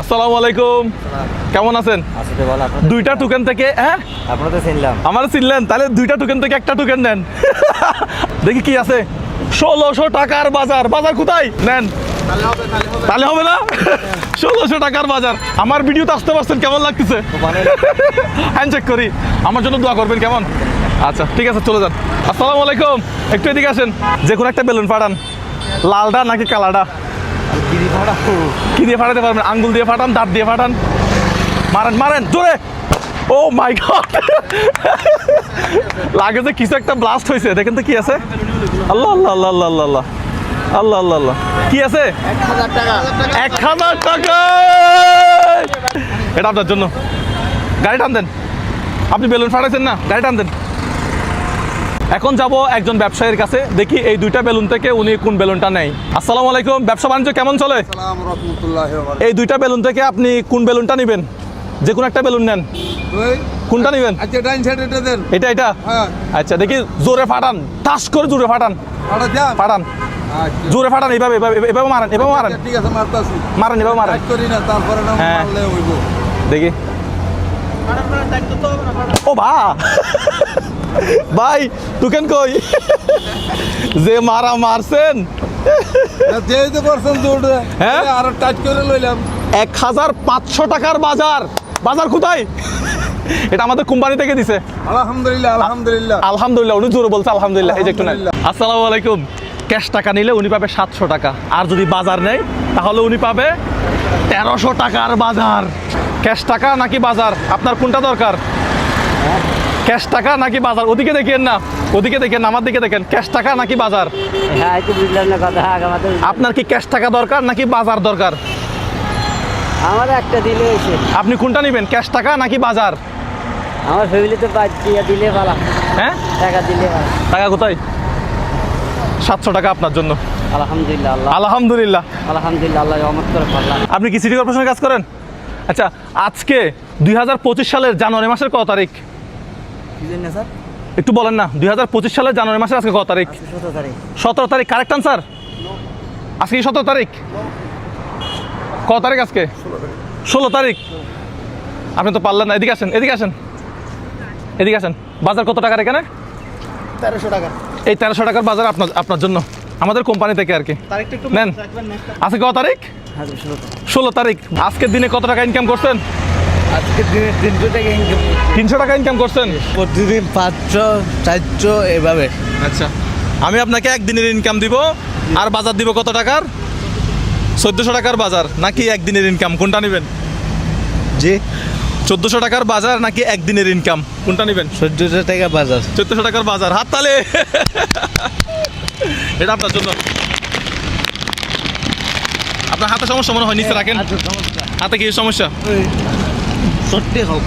আসসালামু আলাইকুম, কেমন আছেন? দুইটা টোকেন থেকে হ্যাঁ আমার চিনলেন, তাহলে দুইটা টোকেন থেকে একটা টোকেন নেন। দেখি কি আছে। 1600 টাকার বাজার। বাজার কোথায় নেন? তাহলে হবে না? 1600 টাকার বাজার। আমার ভিডিওতে আসতে পারছেন, কেমন লাগতেছে? হ্যান্ডশেক করি, আমার জন্য দোয়া করবেন, কেমন? আচ্ছা ঠিক আছে, চলে যান। আসসালামু আলাইকুম, একটু এদিকে আসেন। যে কোনো একটা বেলুন ফাটান, লালটা নাকি কালাটা? কি দিয়ে ফাটাতে পারবেন? আঙ্গুল দিয়ে ফাটান, দাঁত দিয়ে ফাটান, মারেন মারেন জোরে। ও মাই গড, লাগে যে কিছু একটা ব্লাস্ট হয়েছে। দেখেন তো কি আছে। আল্লাহ আল্লাহ আল্লাহ আল্লাহ আল্লাহ আল্লাহ আল্লাহ আল্লাহ আল্লাহ, কি আছে? 1000 টাকা। এটা আপনার জন্য। গাড়ি টান দেন। আপনি বেলুন ফাটাইছেন না, গাড়ি টান দেন। এখন যাব একজন ব্যবসায়ীর কাছে, দেখি এই দুইটা বেলুন থেকে উনি কোন বেলুনটা নেয়। আসসালামু আলাইকুম, ব্যবসা বাণিজ্য কেমন চলে? এই দুইটা বেলুন থেকে আপনি কোন বেলুনটা নেবেন? যে কোনো একটা বেলুন নেন, কোনটা নেবেন? এটা এটা আচ্ছা, দেখি জোরে ফাটান, টাস করে জোরে ফাটান, ফাটান জোরে ফাটান, এইভাবে এভাবে মারেন, এভাবে মারেন, মারেন এভাবে মারেন। হ্যাঁ দেখি। ও ভাই টোকেন কই? যে মারা মারছেন, হ্যাঁ 1500 টাকার বাজার। বাজার কোথায়? এটা আমাদের কোম্পানি থেকে দিছে। আলহামদুলিল্লাহ আলহামদুলিল্লাহ আলহামদুলিল্লাহ, উনি জোরে বলছে আলহামদুলিল্লাহ। এই যে একটু নেন। আসসালামু আলাইকুম। ক্যাশ টাকা নিলে উনি পাবে 700 টাকা, আর যদি বাজার নেয় তাহলে উনি পাবে 1300 টাকার বাজার। ক্যাশ টাকা নাকি বাজার, আপনার কোনটা দরকার? ক্যাশ টাকা নাকি বাজার? ওদিকে দেখেন না, ওদিকে দেখেন, আমার দিকে দেখেন। ক্যাশ টাকা নাকি বাজার? আপনার কি ক্যাশ টাকা দরকার নাকি বাজার দরকার? আমার একটা দিলে হয়েছে। আপনি কোনটা নেবেন, ক্যাশ টাকা নাকি বাজার? আমার ফ্যামিলিতে দিলে ভালো। হ্যাঁ টাকা দিলে ভালো। টাকা কোথায়? 700 টাকা আপনার জন্য। আলহামদুলিল্লাহ আলহামদুলিল্লাহ আলহামদুলিল্লাহ, আল্লাহ রহমত করে পারলাম। আপনি কি সিটি কর্পোরেশনে কাজ করেন? আচ্ছা, আজকে 2025 সালের জানুয়ারি মাসের কত তারিখ? স্যার একটু বলেন না। 2025 সালের জানুয়ারি মাসের আজকে কত তারিখ? 17 তারিখ। 17 তারিখ, কারেক্ট আনসার। আজকে কি 17 তারিখ? কত তারিখ আজকে? 16 তারিখ। আপনি তো পারলেন না। এদিকে আসেন, এদিকে আসেন, এদিকে আসেন। বাজার কত টাকার এখানে? 1300 টাকা। এই 1300 টাকার বাজার আপনার জন্য, আমাদের কোম্পানি থেকে আর কি। নেন। আজকে কত তারিখ? 16 তারিখ। আজকের দিনে কত টাকা ইনকাম করছেন? আজকের দিনে 300 টাকা ইনকাম 300 টাকা ইনকাম করছেন। প্রতিদিন 500 400 এভাবে। আচ্ছা, আমি আপনাকে একদিনের ইনকাম দিব, আর বাজার দিব কত টাকার? 1400 টাকার বাজার নাকি একদিনের ইনকাম, কোনটা নেবেন? জি 1400 টাকার বাজার নাকি একদিনের ইনকাম, কোনটা নেবেন? 1400 টাকা বাজার। 1400 টাকার বাজার। হাত তালে। এটা আপনার জন্য। আপনার হাতে সমস্যা মনে হয়, নিচে রাখেন। হাতে কি সমস্যা? সত্যি হোক।